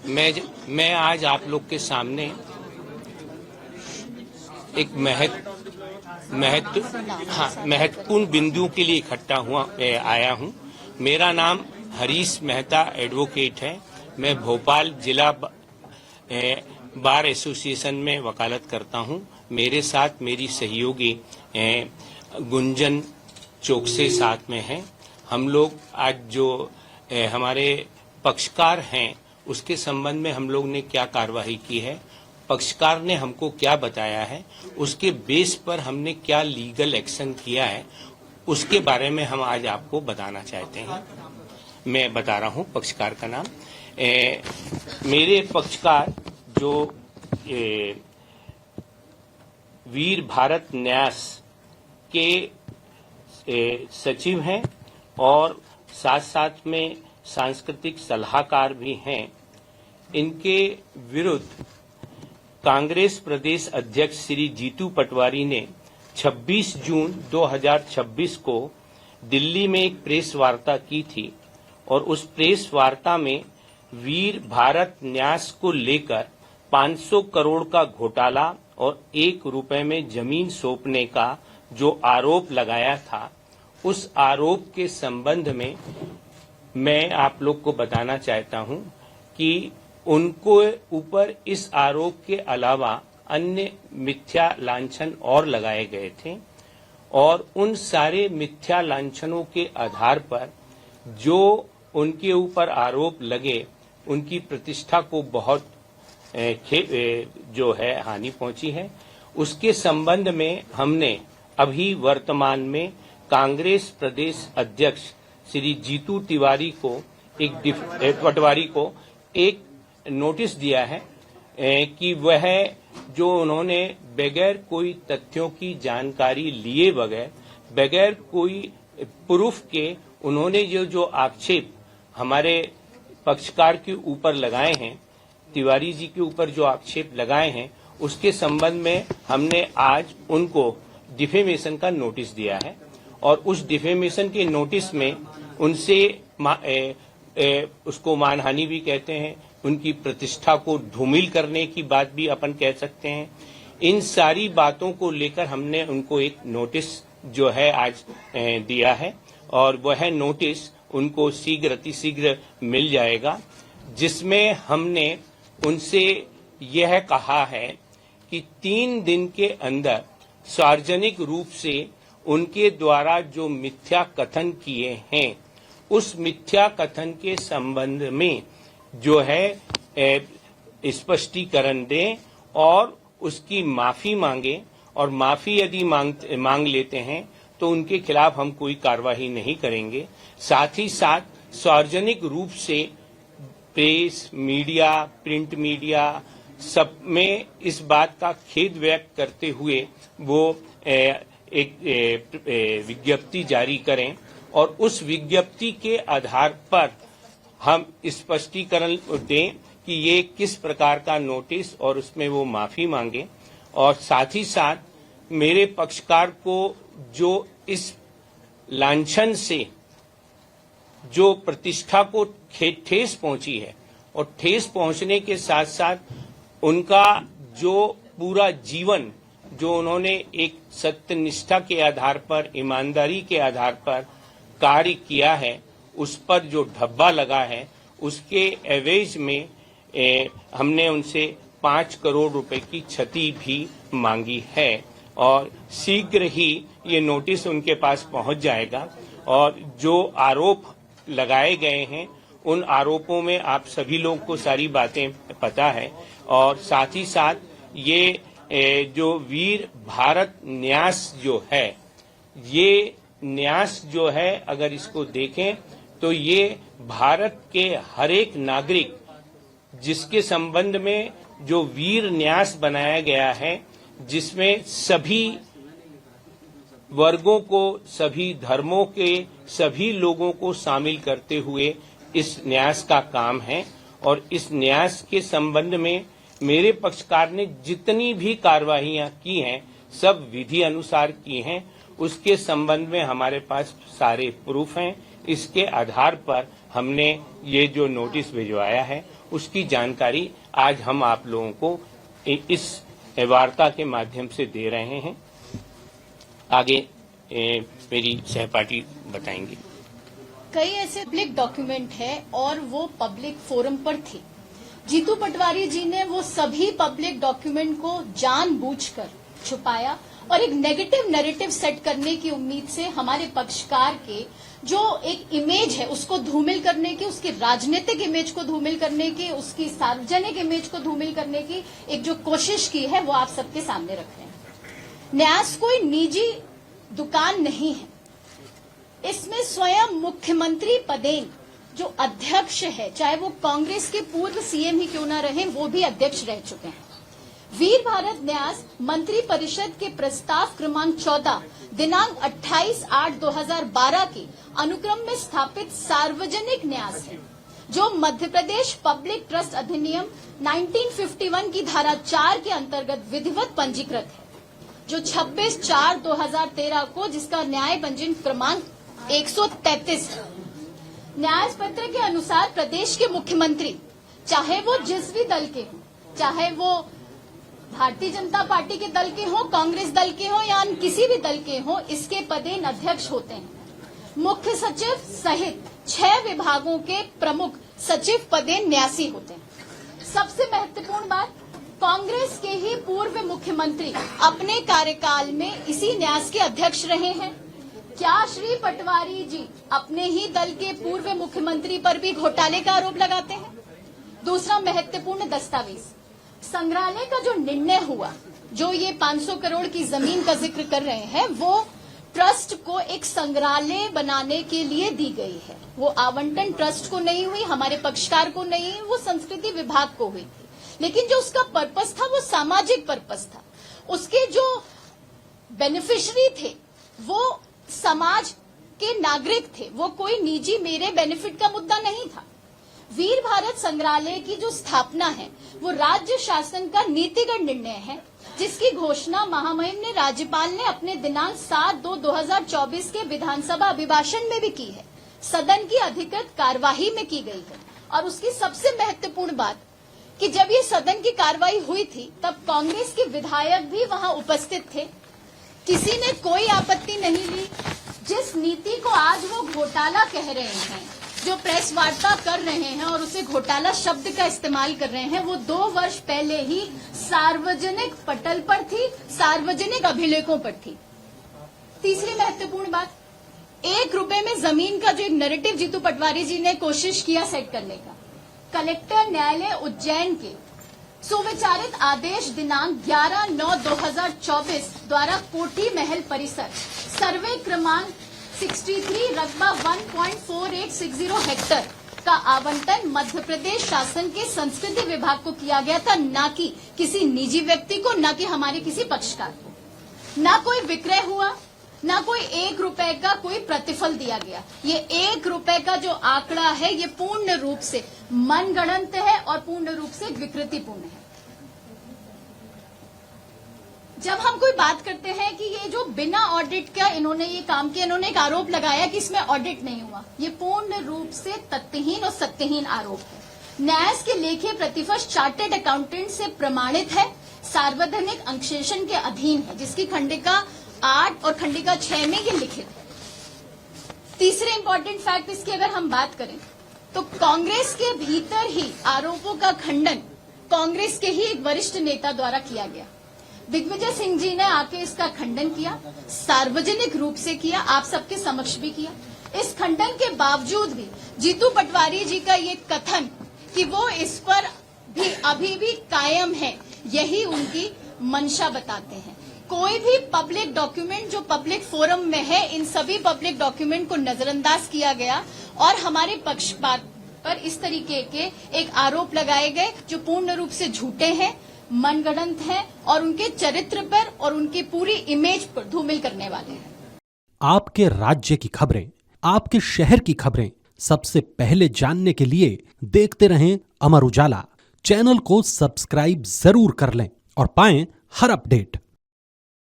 मैं आज आप लोग के सामने एक महत्वपूर्ण बिंदु के लिए आया हूं। मेरा नाम हरीश मेहता एडवोकेट है। मैं भोपाल जिला बार एसोसिएशन में वकालत करता हूं। मेरे साथ मेरी सहयोगी गुंजन चोकसे साथ में हैं। हम लोग आज जो हमारे पक्षकार हैं उसके संबंध में हम लोग ने क्या कार्यवाही की है, पक्षकार ने हमको क्या बताया है, उसके बेस पर हमने क्या लीगल एक्शन किया है, उसके बारे में हम आज आपको बताना चाहते हैं। मैं बता रहा हूं पक्षकार का नाम। मेरे पक्षकार जो वीर भारत न्यास के सचिव हैं और साथ साथ में सांस्कृतिक सलाहकार भी हैं, इनके विरुद्ध कांग्रेस प्रदेश अध्यक्ष श्री जीतू पटवारी ने 26 जून 2026 को दिल्ली में एक प्रेस वार्ता की थी और उस प्रेस वार्ता में वीर भारत न्यास को लेकर 500 करोड़ का घोटाला और 1 रुपए में जमीन सौंपने का जो आरोप लगाया था, उस आरोप के संबंध में मैं आप लोग को बताना चाहता हूं कि उनको ऊपर इस आरोप के अलावा अन्य मिथ्या लांछन और लगाए गए थे और उन सारे मिथ्या लांछनों के आधार पर जो उनके ऊपर आरोप लगे, उनकी प्रतिष्ठा को बहुत जो है हानि पहुंची है। उसके संबंध में हमने अभी वर्तमान में कांग्रेस प्रदेश अध्यक्ष श्री जीतू पटवारी को एक नोटिस दिया है कि वह जो उन्होंने बगैर कोई तथ्यों की जानकारी लिए बगैर कोई प्रूफ के उन्होंने जो आक्षेप हमारे पक्षकार के ऊपर लगाए हैं, तिवारी जी के ऊपर जो आक्षेप लगाए हैं, उसके संबंध में हमने आज उनको डिफेमेशन का नोटिस दिया है और उस डिफेमेशन के नोटिस में उनसे उसको मानहानि भी कहते हैं, उनकी प्रतिष्ठा को धूमिल करने की बात भी अपन कह सकते हैं। इन सारी बातों को लेकर हमने उनको एक नोटिस जो है आज दिया है और वह नोटिस उनको शीघ्र मिल जाएगा, जिसमें हमने उनसे यह कहा है कि 3 दिन के अंदर सार्वजनिक रूप से उनके द्वारा जो मिथ्या कथन किए हैं, उस मिथ्या कथन के संबंध में जो है स्पष्टीकरण दें और उसकी माफी मांगे और माफी यदि मांग लेते हैं तो उनके खिलाफ हम कोई कार्यवाही नहीं करेंगे। साथ ही साथ सार्वजनिक रूप से प्रेस, मीडिया, प्रिंट मीडिया सब में इस बात का खेद व्यक्त करते हुए वो एक विज्ञप्ति जारी करें और उस विज्ञप्ति के आधार पर हम स्पष्टीकरण दें कि ये किस प्रकार का नोटिस और उसमें वो माफी मांगे और साथ ही साथ मेरे पक्षकार को जो इस लांछन से जो प्रतिष्ठा को ठेस पहुंची है और ठेस पहुंचने के साथ साथ उनका जो पूरा जीवन जो उन्होंने एक सत्यनिष्ठा के आधार पर, ईमानदारी के आधार पर कार्य किया है, उस पर जो धब्बा लगा है, उसके एवज में हमने उनसे 5 करोड़ रुपए की क्षति भी मांगी है और शीघ्र ही ये नोटिस उनके पास पहुंच जाएगा और जो आरोप लगाए गए हैं उन आरोपों में आप सभी लोग को सारी बातें पता है और साथ ही साथ ये जो वीर भारत न्यास जो है, ये न्यास जो है अगर इसको देखें तो ये भारत के हर एक नागरिक जिसके संबंध में जो वीर न्यास बनाया गया है, जिसमें सभी वर्गों को, सभी धर्मों के सभी लोगों को शामिल करते हुए इस न्यास का काम है और इस न्यास के संबंध में मेरे पक्षकार ने जितनी भी कार्यवाहियां की हैं सब विधि अनुसार की हैं। उसके संबंध में हमारे पास सारे प्रूफ हैं। इसके आधार पर हमने ये जो नोटिस भिजवाया है उसकी जानकारी आज हम आप लोगों को इस वार्ता के माध्यम से दे रहे हैं। आगे मेरी सहपाठी बताएंगी। कई ऐसे पब्लिक डॉक्यूमेंट है और वो पब्लिक फोरम पर थे। जीतू पटवारी जी ने वो सभी पब्लिक डॉक्यूमेंट को जानबूझकर छुपाया और एक नेगेटिव नैरेटिव सेट करने की उम्मीद से हमारे पक्षकार के जो एक इमेज है उसको धूमिल करने की, उसकी राजनीतिक इमेज को धूमिल करने की, उसकी सार्वजनिक इमेज को धूमिल करने की एक जो कोशिश की है वो आप सबके सामने रख रहे हैं। न्यास कोई निजी दुकान नहीं है। इसमें स्वयं मुख्यमंत्री पदेन जो अध्यक्ष है, चाहे वो कांग्रेस के पूर्व सीएम ही क्यों ना रहे, वो भी अध्यक्ष रह चुके हैं। वीर भारत न्यास मंत्री परिषद के प्रस्ताव क्रमांक 14 दिनांक 28/8/2012 के अनुक्रम में स्थापित सार्वजनिक न्यास है, जो मध्य प्रदेश पब्लिक ट्रस्ट अधिनियम 1951 की धारा 4 के अंतर्गत विधिवत पंजीकृत है, जो 26/4/2013 को जिसका न्याय पंजीयन क्रमांक 133 है। न्याय पत्र के अनुसार प्रदेश के मुख्यमंत्री, चाहे वो जिस भी दल के हों, चाहे वो भारतीय जनता पार्टी के दल के हों, कांग्रेस दल के हों या किसी भी दल के हों, इसके पदेन अध्यक्ष होते हैं। मुख्य सचिव सहित 6 विभागों के प्रमुख सचिव पदेन न्यासी होते हैं। सबसे महत्वपूर्ण बात, कांग्रेस के ही पूर्व मुख्यमंत्री अपने कार्यकाल में इसी न्यास के अध्यक्ष रहे हैं। क्या श्री पटवारी जी अपने ही दल के पूर्व मुख्यमंत्री पर भी घोटाले का आरोप लगाते हैं? दूसरा महत्वपूर्ण दस्तावेज, संग्रहालय का जो निर्णय हुआ, जो ये 500 करोड़ की जमीन का जिक्र कर रहे हैं, वो ट्रस्ट को एक संग्रहालय बनाने के लिए दी गई है। वो आवंटन ट्रस्ट को नहीं हुई, हमारे पक्षकार को नहीं, वो संस्कृति विभाग को हुई थी। लेकिन जो उसका पर्पस था वो सामाजिक पर्पस था। उसके जो बेनिफिशियरी थे वो समाज के नागरिक थे, वो कोई निजी मेरे बेनिफिट का मुद्दा नहीं था। वीर भारत संग्रहालय की जो स्थापना है वो राज्य शासन का नीतिगत निर्णय है, जिसकी घोषणा महामहिम ने राज्यपाल ने अपने दिनांक 7/2/2024 के विधानसभा अभिभाषण में भी की है, सदन की अधिकृत कार्यवाही में की गई है। और उसकी सबसे महत्वपूर्ण बात कि जब ये सदन की कार्रवाई हुई थी तब कांग्रेस के विधायक भी वहां उपस्थित थे। किसी ने कोई आपत्ति नहीं ली। जिस नीति को आज वो घोटाला कह रहे हैं, जो प्रेस वार्ता कर रहे हैं और उसे घोटाला शब्द का इस्तेमाल कर रहे हैं, वो 2 वर्ष पहले ही सार्वजनिक पटल पर थी, सार्वजनिक अभिलेखों पर थी। तीसरी महत्वपूर्ण बात, 1 रुपए में जमीन का जो एक नैरेटिव जीतू पटवारी जी ने कोशिश किया सेट करने का, कलेक्टर न्यायालय उज्जैन के सुविचारित आदेश दिनांक 11/9/2024 द्वारा कोठी महल परिसर सर्वे क्रमांक 63 रकबा 1.4860 हेक्टर का आवंटन मध्य प्रदेश शासन के संस्कृति विभाग को किया गया था, न कि किसी निजी व्यक्ति को, न कि हमारे किसी पक्षकार को। न कोई विक्रय हुआ, न कोई 1 रुपए का कोई प्रतिफल दिया गया। ये 1 रुपए का जो आंकड़ा है ये पूर्ण रूप से मनगढ़ंत है और पूर्ण रूप से विकृतिपूर्ण है। जब हम कोई बात करते हैं कि ये जो बिना ऑडिट का इन्होंने ये काम किया, इन्होंने एक आरोप लगाया कि इसमें ऑडिट नहीं हुआ, ये पूर्ण रूप से तथ्यहीन और सत्यहीन आरोप है। न्यास के लेखे प्रतिवर्ष चार्टर्ड अकाउंटेंट से प्रमाणित है, सार्वजनिक अंकेक्षण के अधीन है, जिसकी खंडिका 8 और खंडिका 6 में ये लिखित है। तीसरे इंपॉर्टेंट फैक्ट इसकी अगर हम बात करें तो कांग्रेस के भीतर ही आरोपों का खंडन कांग्रेस के ही एक वरिष्ठ नेता द्वारा किया गया। दिग्विजय सिंह जी ने आके इसका खंडन किया, सार्वजनिक रूप से किया, आप सबके समक्ष भी किया। इस खंडन के बावजूद भी जीतू पटवारी जी का ये कथन कि वो इस पर भी अभी भी कायम है, यही उनकी मंशा बताते हैं। कोई भी पब्लिक डॉक्यूमेंट जो पब्लिक फोरम में है, इन सभी पब्लिक डॉक्यूमेंट को नजरअंदाज किया गया और हमारे पक्षपात पर इस तरीके के एक आरोप लगाए गए जो पूर्ण रूप से झूठे हैं, मनगढ़ंत हैं और उनके चरित्र पर और उनकी पूरी इमेज पर धूमिल करने वाले हैं। आपके राज्य की खबरें, आपके शहर की खबरें सबसे पहले जानने के लिए देखते रहें अमर उजाला। चैनल को सब्सक्राइब जरूर कर लें और पाएं हर अपडेट।